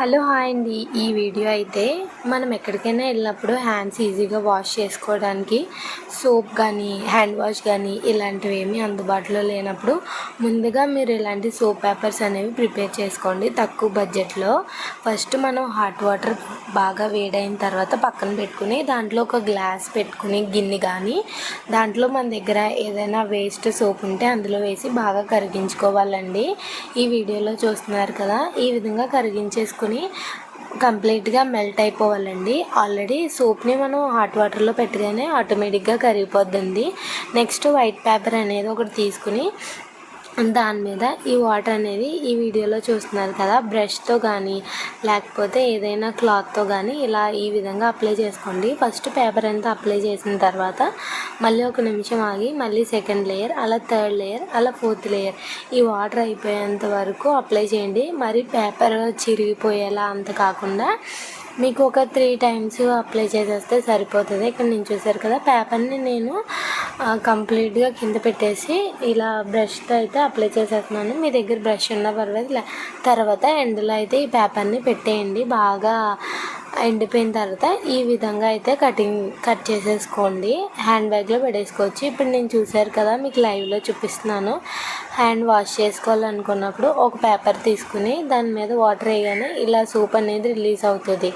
Hello hi అండి. ఈ video అయితే మనం ఎక్కడికైనా వెళ్ళినప్పుడు హ్యాండ్స్ ఈజీగా వాష్ చేసుకోవడానికి సోప్ కానీ హ్యాండ్ వాష్ కానీ ఇలాంటివి ఏమీ అందుబాటులో లేనప్పుడు ముందుగా మీరు ఇలాంటి సోప్ పేపర్స్ అనేవి ప్రిపేర్ చేసుకోండి తక్కువ బడ్జెట్లో. ఫస్ట్ మనం హాట్ వాటర్ బాగా వేడైన తర్వాత పక్కన పెట్టుకుని దాంట్లో ఒక గ్లాస్ పెట్టుకుని గిన్నె కానీ దాంట్లో మన దగ్గర ఏదైనా వేస్ట్ సోప్ ఉంటే అందులో వేసి బాగా కరిగించుకోవాలండి. ఈ వీడియోలో చూస్తున్నారు కదా, ఈ విధంగా కరిగించేసుకుని కంప్లీట్గా మెల్ట్ అయిపోవాలండి. ఆల్రెడీ సోప్ని మనం హాట్ వాటర్లో పెట్టగానే ఆటోమేటిక్గా కరిగిపోద్దండి. నెక్స్ట్ వైట్ పేపర్ అనేది ఒకటి తీసుకుని దాని మీద ఈ వాటర్ అనేది ఈ వీడియోలో చూస్తున్నారు కదా, బ్రష్తో కానీ లేకపోతే ఏదైనా క్లాత్తో కానీ ఇలా ఈ విధంగా అప్లై చేసుకోండి. ఫస్ట్ పేపర్ అంతా అప్లై చేసిన తర్వాత మళ్ళీ ఒక నిమిషం ఆగి మళ్ళీ సెకండ్ లేయర్, అలా థర్డ్ లేయర్, అలా ఫోర్త్ లేయర్ ఈ వాటర్ అయిపోయేంత వరకు అప్లై చేయండి. మరి పేపర్ చిరిగిపోయేలా అంత కాకుండా మీకు ఒక 3 టైమ్స్ అప్లై చేసేస్తే సరిపోతుంది. ఇక్కడ నేను చూసారు కదా, పేపర్ని నేను కంప్లీట్గా కింద పెట్టేసి ఇలా బ్రష్తో అయితే అప్లై చేసేస్తున్నాను. మీ దగ్గర బ్రష్ ఉన్నా పర్వాలేదు. తర్వాత ఎండలో అయితే ఈ పేపర్ని పెట్టేయండి. బాగా ఎండిపోయిన తర్వాత ఈ విధంగా అయితే కట్ చేసేసుకోండి. హ్యాండ్ బ్యాగ్లో పెట్టేసుకోవచ్చు. ఇప్పుడు నేను చూసారు కదా, మీకు లైవ్లో చూపిస్తున్నాను. హ్యాండ్ వాష్ చేసుకోవాలనుకున్నప్పుడు ఒక పేపర్ తీసుకుని దాని మీద వాటర్ వేయగానే ఇలా సోప్ అనేది రిలీజ్ అవుతుంది.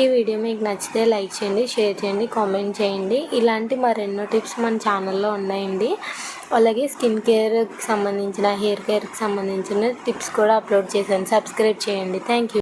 ఈ వీడియో మీకు నచ్చితే లైక్ చేయండి, షేర్ చేయండి, కామెంట్ చేయండి. ఇలాంటి మరెన్నో టిప్స్ మన ఛానల్లో ఉన్నాయండి. అలాగే స్కిన్ కేర్కి సంబంధించిన, హెయిర్ కేర్కి సంబంధించిన టిప్స్ కూడా అప్లోడ్ చేశాను. సబ్స్క్రైబ్ చేయండి. Thank you.